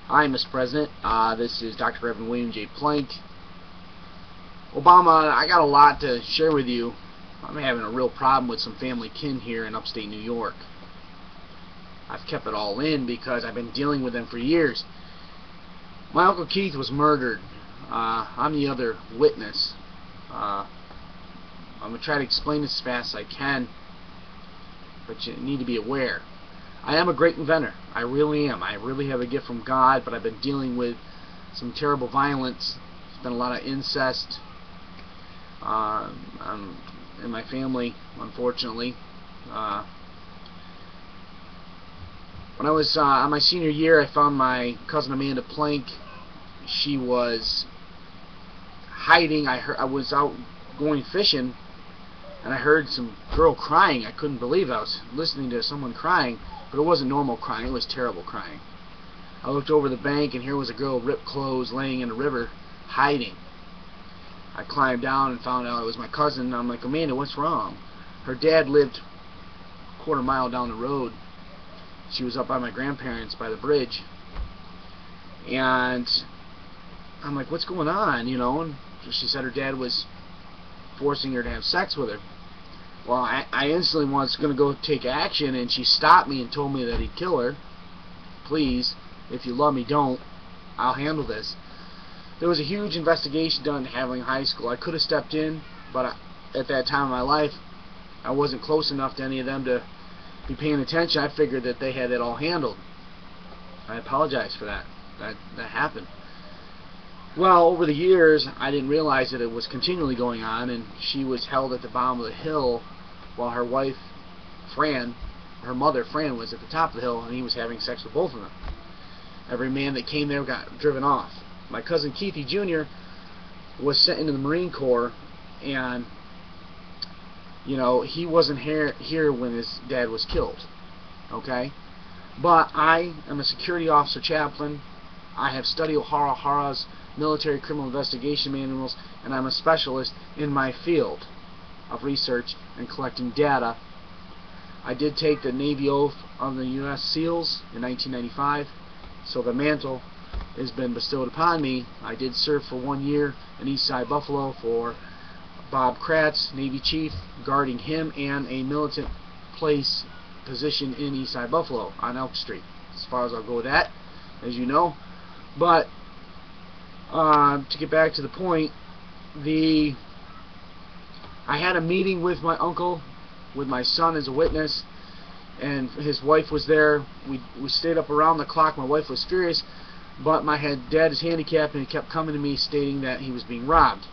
Hi, Mr. President. This is Dr. Reverend William J. Plank. Obama, I got a lot to share with you. I'm having a real problem with some family kin here in upstate New York. I've kept it all in because I've been dealing with them for years. My Uncle Keith was murdered. I'm the other witness. I'm going to try to explain this as fast as I can, but you need to be aware. I am a great inventor. I really am. I really have a gift from God, but I've been dealing with some terrible violence. There's been a lot of incest in my family, unfortunately. When I was on my senior year, I found my cousin Amanda Plank. She was hiding. I was out going fishing, and I heard some girl crying. I couldn't believe I was listening to someone crying. But it wasn't normal crying, it was terrible crying. I looked over the bank, and here was a girl, ripped clothes, laying in the river, hiding. I climbed down and found out it was my cousin, and I'm like, Amanda, what's wrong? Her dad lived a quarter mile down the road. She was up by my grandparents by the bridge. And I'm like, what's going on, you know? And she said her dad was forcing her to have sex with her. Well, I instantly was going to go take action, and she stopped me and told me that he'd kill her. Please, if you love me, don't. I'll handle this. There was a huge investigation done in Havling High School. I could have stepped in, but at that time of my life, I wasn't close enough to any of them to be paying attention. I figured that they had it all handled. I apologize for that. That happened. Well, over the years, I didn't realize that it was continually going on, and she was held at the bottom of the hill while her wife, Fran, her mother, Fran, was at the top of the hill, and he was having sex with both of them. Every man that came there got driven off. My cousin Keithy Jr. was sent into the Marine Corps, and, you know, he wasn't here when his dad was killed, okay? But I am a security officer chaplain. I have studied O'Hara's military criminal investigation manuals, and I'm a specialist in my field of research and collecting data. I did take the Navy oath of the U.S. SEALs in 1995, so the mantle has been bestowed upon me. I did serve for 1 year in Eastside Buffalo for Bob Kratz, Navy Chief, guarding him and a militant place position in Eastside Buffalo on Elk Street. As far as I'll go with that, as you know. But to get back to the point, I had a meeting with my uncle, with my son as a witness, and his wife was there. We stayed up around the clock. My wife was furious, but my dad is handicapped, and he kept coming to me stating that he was being robbed.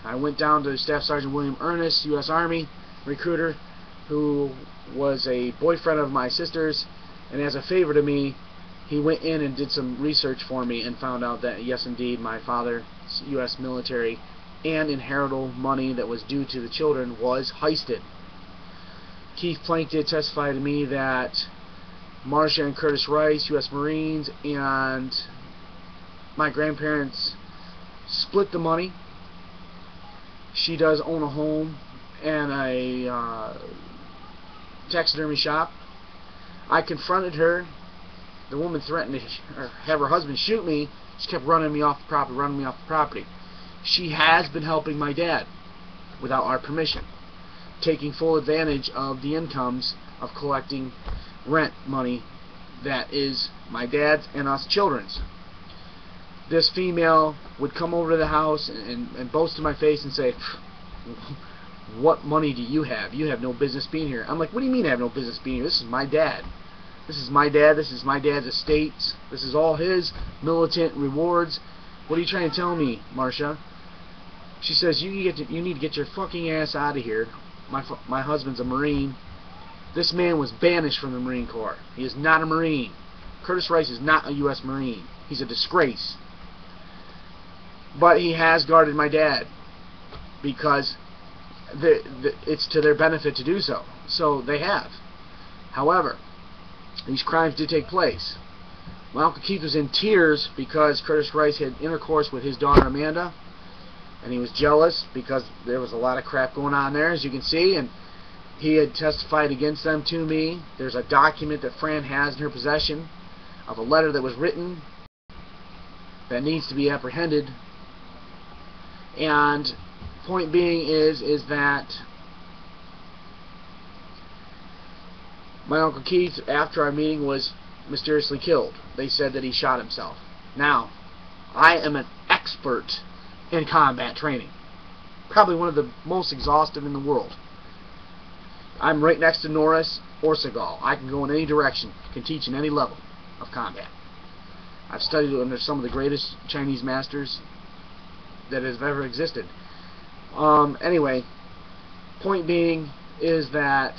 I went down to Staff Sergeant William Ernest, U.S. Army recruiter, who was a boyfriend of my sister's, and as a favor to me, he went in and did some research for me and found out that, yes, indeed, my father's U.S. military and inheritable money that was due to the children was heisted. Keith Plank did testify to me that Marcia and Curtis Rice, U.S. Marines, and my grandparents split the money. She does own a home and a taxidermy shop. I confronted her. The woman threatened to have her husband shoot me. She kept running me off the property. She has been helping my dad without our permission, taking full advantage of the incomes of collecting rent money that is my dad's and us children's. This female would come over to the house and boast in my face and say, what money do you have? You have no business being here. I'm like, what do you mean I have no business being here? This is my dad. This is my dad. This is my dad's estates. This is all his militant rewards. What are you trying to tell me, Marcia? She says, you need to get your fucking ass out of here. My husband's a Marine. This man was banished from the Marine Corps. He is not a Marine. Curtis Rice is not a U.S. Marine. He's a disgrace. But he has guarded my dad because it's to their benefit to do so. So they have. However, these crimes did take place. My Uncle Keith was in tears because Curtis Rice had intercourse with his daughter Amanda, and he was jealous because there was a lot of crap going on there, as you can see, and he had testified against them to me. There's a document that Fran has in her possession of a letter that was written that needs to be apprehended. And point being is that my Uncle Keith, after our meeting, was mysteriously killed. They said that he shot himself. Now, I am an expert in combat training. Probably one of the most exhaustive in the world. I'm right next to Norris or Seagal. I can go in any direction, can teach in any level of combat. I've studied under some of the greatest Chinese masters that have ever existed. Anyway, point being is that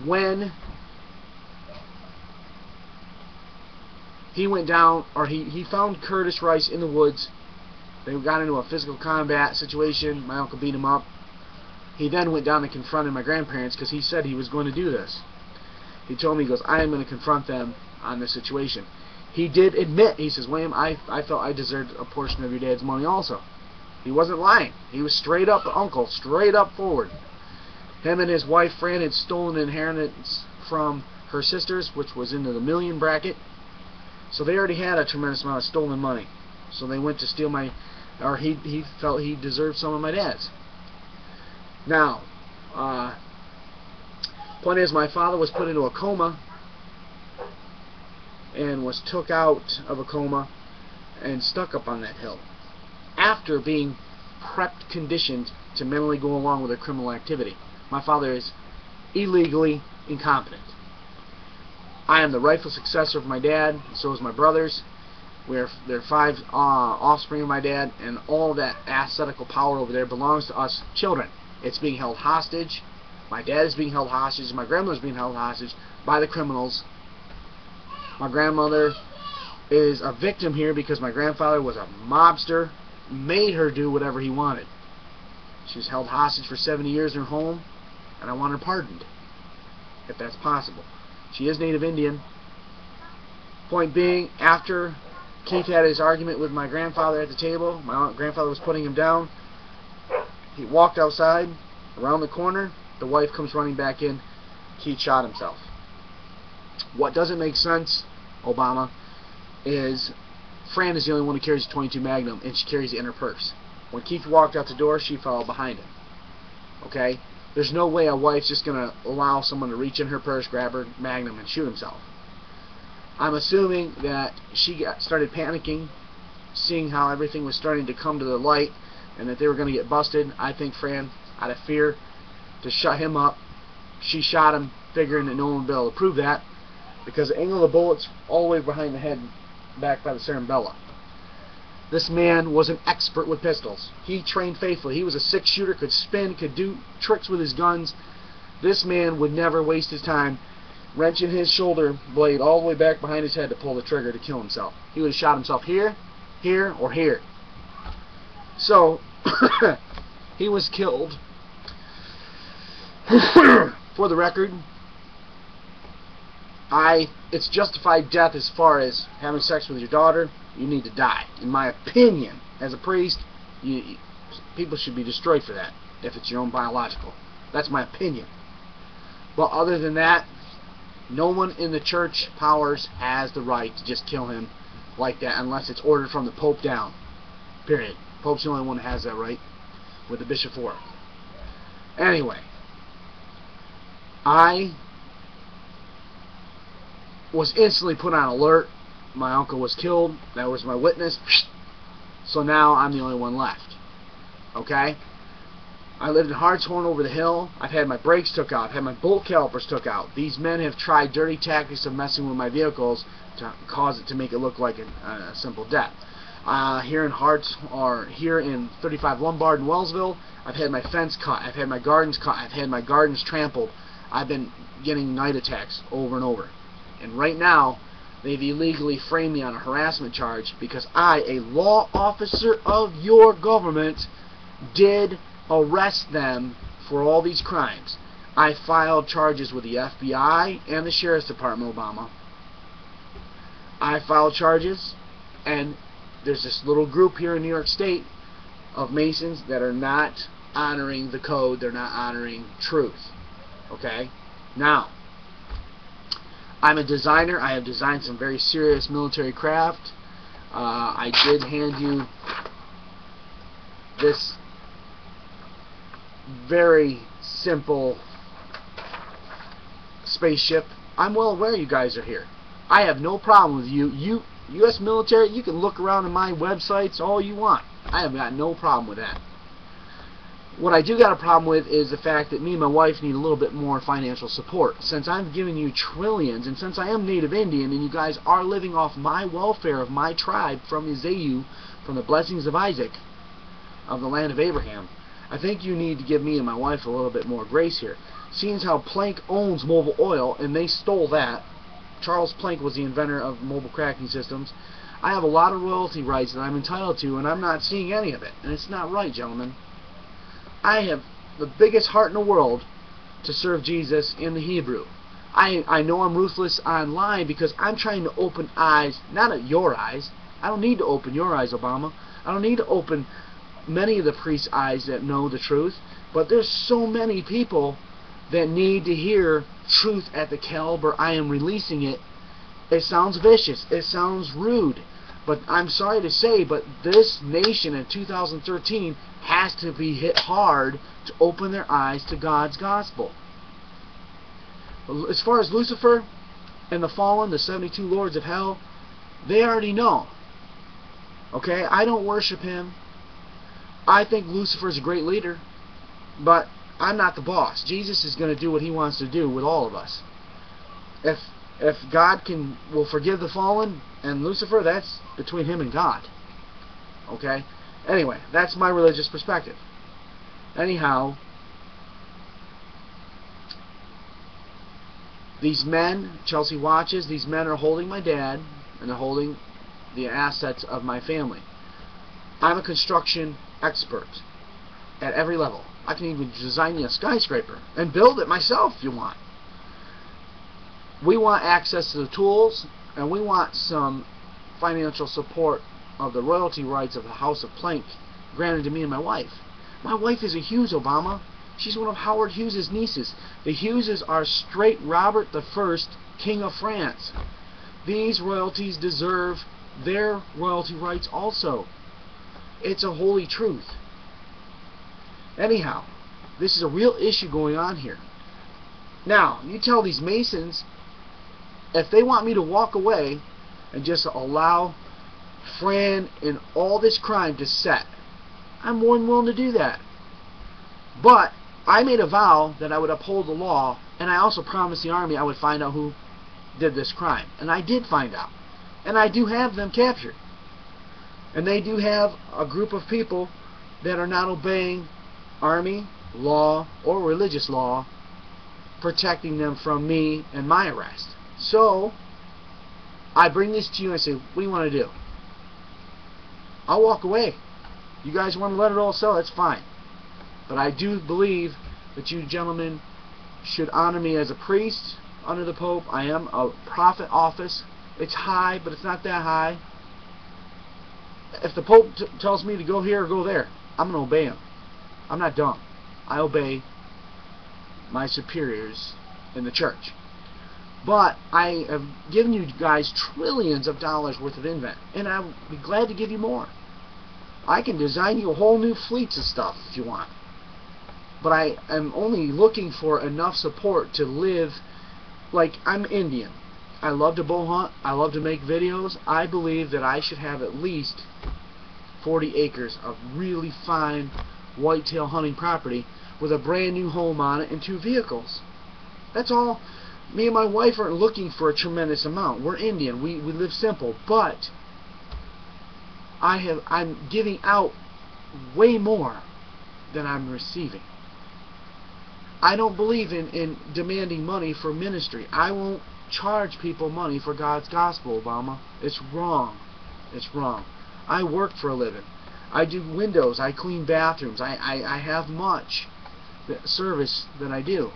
when he went down, or he found Curtis Rice in the woods, they got into a physical combat situation, my uncle beat him up. He then went down and confronted my grandparents because he said he was going to do this. He told me, he goes, I am going to confront them on this situation. He did admit, he says, William, I felt I deserved a portion of your dad's money also. He wasn't lying. He was straight up uncle, straight up forward. Him and his wife Fran had stolen inheritance from her sisters, which was into the million bracket. So they already had a tremendous amount of stolen money. So they went to steal my, or he felt he deserved some of my dad's. Now, point is, my father was put into a coma and was took out of a coma and stuck up on that hill after being prepped, conditioned to mentally go along with their criminal activity. My father is illegally incompetent. I am the rightful successor of my dad, so is my brothers. There are 5 offspring of my dad, and all that ascetical power over there belongs to us children. It's being held hostage. My dad is being held hostage. My grandmother is being held hostage by the criminals. My grandmother is a victim here because my grandfather was a mobster, made her do whatever he wanted. She was held hostage for 70 years in her home, and I want her pardoned, if that's possible. She is Native Indian. Point being, after Keith had his argument with my grandfather at the table, my grandfather was putting him down, he walked outside, around the corner, the wife comes running back in, Keith shot himself. What doesn't make sense, Obama, is Fran is the only one who carries a .22 Magnum, and she carries it in her purse. When Keith walked out the door, she followed behind him. Okay? There's no way a wife's just going to allow someone to reach in her purse, grab her Magnum, and shoot himself. I'm assuming that she started panicking, seeing how everything was starting to come to the light, and that they were going to get busted. I think Fran, out of fear, to shut him up, she shot him, figuring that no one would be able to prove that, because the angle of the bullet's all the way behind the head, back by the cerebellum. This man was an expert with pistols. He trained faithfully. He was a 6-shooter, could spin, could do tricks with his guns. This man would never waste his time wrenching his shoulder blade all the way back behind his head to pull the trigger to kill himself. He would have shot himself here, here, or here. So, he was killed. For the record, it's justified death as far as having sex with your daughter. You need to die. In my opinion, as a priest, people should be destroyed for that, if it's your own biological. That's my opinion. But other than that, no one in the church powers has the right to just kill him like that unless it's ordered from the Pope down. Period. Pope's the only one that has that right, with the Bishop for it. Anyway, I was instantly put on alert. My uncle was killed. That was my witness. So now I'm the only one left. Okay? I lived in Hartshorn over the hill. I've had my brakes took out. I've had my bolt calipers took out. These men have tried dirty tactics of messing with my vehicles to cause it to make it look like a simple death. Here in 35 Lombard in Wellsville, I've had my fence cut. I've had my gardens cut. I've had my gardens trampled. I've been getting night attacks over and over. And right now, they've illegally framed me on a harassment charge because I, a law officer of your government, did arrest them for all these crimes. I filed charges with the FBI and the Sheriff's Department, Obama. I filed charges, and there's this little group here in New York State of Masons that are not honoring the code. They're not honoring truth. Okay? Now, I'm a designer. I have designed some very serious military craft. I did hand you this very simple spaceship. I'm well aware you guys are here. I have no problem with you. U.S. military, you can look around in my websites all you want. I have got no problem with that. What I do got a problem with is the fact that me and my wife need a little bit more financial support. Since I'm giving you trillions, and since I am Native Indian, and you guys are living off my welfare of my tribe from Isaiah, from the blessings of Isaac, of the land of Abraham, I think you need to give me and my wife a little bit more grace here. Seeing as how Plank owns Mobil Oil, and they stole that. Charles Plank was the inventor of mobile cracking systems. I have a lot of royalty rights that I'm entitled to, and I'm not seeing any of it. And it's not right, gentlemen. I have the biggest heart in the world to serve Jesus in the Hebrew. I know I'm ruthless online because I'm trying to open eyes, not at your eyes. I don't need to open your eyes, Obama. I don't need to open many of the priests' eyes that know the truth. But there's so many people that need to hear truth at the caliber I am releasing it. It sounds vicious. It sounds rude. But I'm sorry to say, but this nation in 2013 has to be hit hard to open their eyes to God's gospel. As far as Lucifer and the fallen, the 72 lords of hell, they already know. Okay? I don't worship him. I think Lucifer's a great leader, but I'm not the boss. Jesus is going to do what he wants to do with all of us. If God will forgive the fallen and Lucifer, that's between him and God. Okay? Anyway, that's my religious perspective. Anyhow, these men, Chelsea watches, these men are holding my dad, and they're holding the assets of my family. I'm a construction expert at every level. I can even design you a skyscraper and build it myself if you want. We want access to the tools, and we want some financial support of the royalty rights of the House of Plank granted to me and my wife. My wife is a Hughes, Obama. She's one of Howard Hughes' nieces. The Hugheses are straight Robert I, King of France. These royalties deserve their royalty rights also. It's a holy truth. Anyhow, this is a real issue going on here. Now, you tell these Masons, if they want me to walk away and just allow Fran and all this crime to set, I'm more than willing to do that. But I made a vow that I would uphold the law, and I also promised the Army I would find out who did this crime. And I did find out. And I do have them captured. And they do have a group of people that are not obeying Army law or religious law, protecting them from me and my arrest. So I bring this to you and I say, what do you want to do? I'll walk away. You guys want to let it all sell, that's fine. But I do believe that you gentlemen should honor me as a priest under the Pope. I am a prophet office. It's high, but it's not that high. If the Pope tells me to go here or go there, I'm going to obey him. I'm not dumb. I obey my superiors in the church. But I have given you guys trillions of dollars worth of invent, and I'll be glad to give you more. I can design you a whole new fleets of stuff if you want. But I am only looking for enough support to live like I'm Indian. I love to bow hunt. I love to make videos. I believe that I should have at least 40 acres of really fine whitetail hunting property with a brand new home on it and 2 vehicles. That's all. Me and my wife aren't looking for a tremendous amount. We're Indian. We live simple. But I'm giving out way more than I'm receiving. I don't believe in demanding money for ministry. I won't charge people money for God's gospel, Obama. It's wrong. It's wrong. I work for a living. I do windows. I clean bathrooms. I have much service that I do.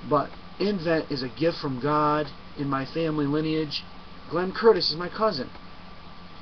But invent is a gift from God in my family lineage. Glenn Curtis is my cousin.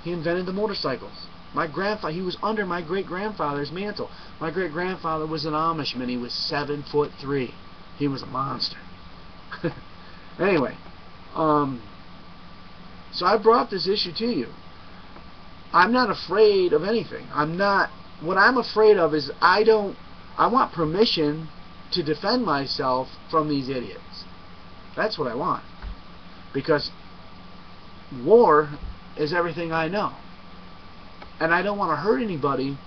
He invented the motorcycles. My grandfather, he was under my great-grandfather's mantle. My great-grandfather was an Amishman. He was 7'3". He was a monster. Anyway, So I brought this issue to you. I'm not afraid of anything. What I'm afraid of is I want permission to defend myself from these idiots. That's what I want. Because war is everything I know. And I don't want to hurt anybody,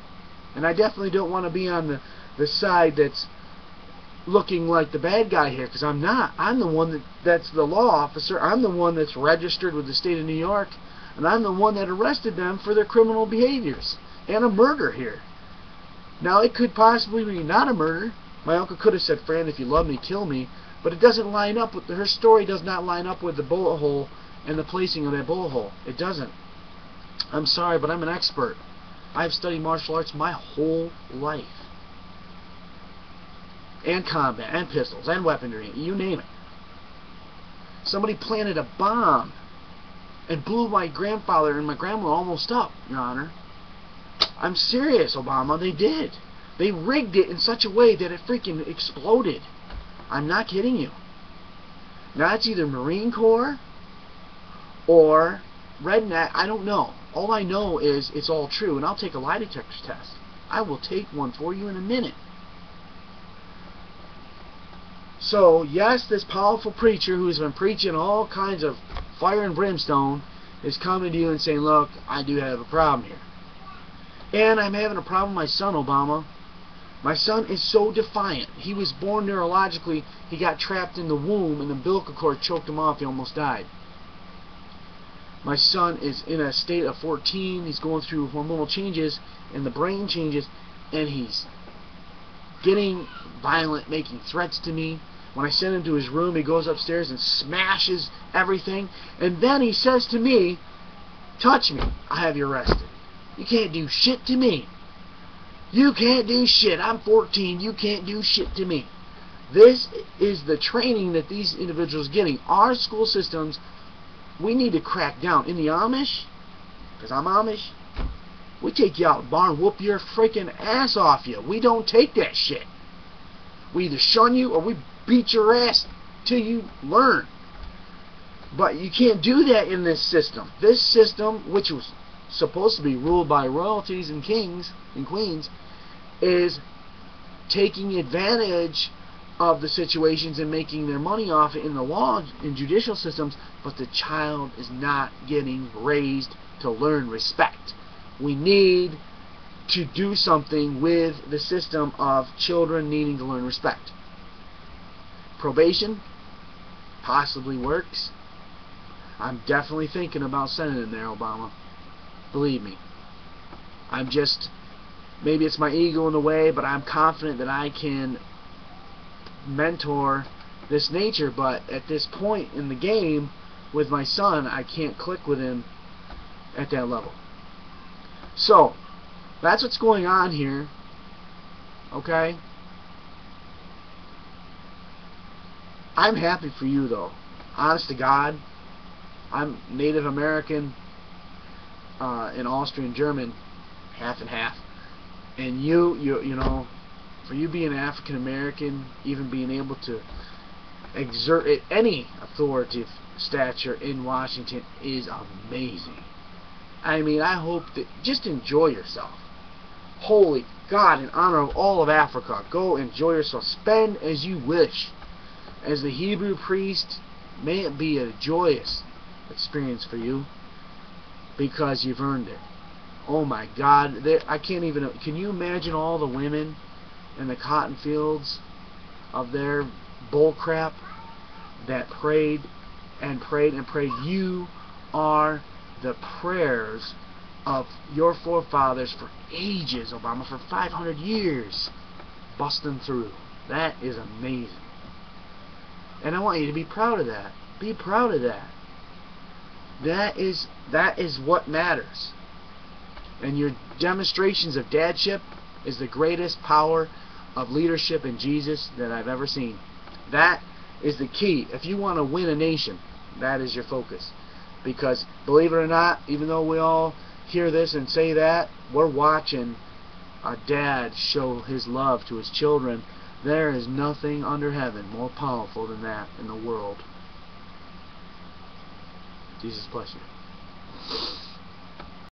and I definitely don't want to be on the side that's looking like the bad guy here, because I'm not. I'm the one that's the law officer. I'm the one that's registered with the state of New York, and I'm the one that arrested them for their criminal behaviors and a murder here. Now, it could possibly be not a murder. My uncle could have said, "Fran, if you love me, kill me," but it doesn't line up with her story. Does not line up with the bullet hole and the placing of that bullet hole. It doesn't. I'm sorry, but I'm an expert. I've studied martial arts my whole life. And combat, and pistols, and weaponry, you name it. Somebody planted a bomb and blew my grandfather and my grandma almost up, Your Honor. I'm serious, Obama, they did. They rigged it in such a way that it freaking exploded. I'm not kidding you. Now it's either Marine Corps or redneck, I don't know. All I know is it's all true, and I'll take a lie detector test. I will take one for you in a minute. So, yes, this powerful preacher who's been preaching all kinds of fire and brimstone is coming to you and saying, look, I do have a problem here. And I'm having a problem with my son, Obama. My son is so defiant. He was born neurologically. He got trapped in the womb, and the umbilical cord choked him off. He almost died. My son is in a state of 14. He's going through hormonal changes, and the brain changes, and he's getting violent, making threats to me. When I send him to his room, he goes upstairs and smashes everything, and then he says to me, touch me, I have you arrested. You can't do shit to me. You can't do shit. I'm 14. You can't do shit to me. This is the training that these individuals are getting. Our school systems, we need to crack down. In the Amish, because I'm Amish, we take you out in the barn, whoop your freaking ass off you. We don't take that shit. We either shun you or we beat your ass till you learn. But you can't do that in this system. This system, which was supposed to be ruled by royalties and kings and queens, is taking advantage of the situations and making their money off it in the law and judicial systems, but the child is not getting raised to learn respect. We need to do something with the system of children needing to learn respect. Probation possibly works. I'm definitely thinking about sending it there, Obama. Believe me. I'm just, maybe it's my ego in the way, but I'm confident that I can mentor this nature, but at this point in the game with my son, I can't click with him at that level. So, that's what's going on here. Okay? I'm happy for you, though. Honest to God, I'm Native American and Austrian German, half and half. And you know, for you being African American, even being able to exert any authoritative stature in Washington is amazing. I mean, I hope that, just enjoy yourself. Holy God, in honor of all of Africa, go enjoy yourself. Spend as you wish. As the Hebrew priest, may it be a joyous experience for you, because you've earned it. Oh my God, I can't even, can you imagine all the women in the cotton fields of their bull crap that prayed and prayed and prayed? You are the prayers of your forefathers for ages, Obama, for 500 years, busting through. That is amazing. And I want you to be proud of that. Be proud of that. That is what matters. And your demonstrations of dadship is the greatest power of leadership in Jesus that I've ever seen. That is the key. If you want to win a nation, that is your focus. Because, believe it or not, even though we all hear this and say that, we're watching a dad show his love to his children. There is nothing under heaven more powerful than that in the world. Jesus bless you.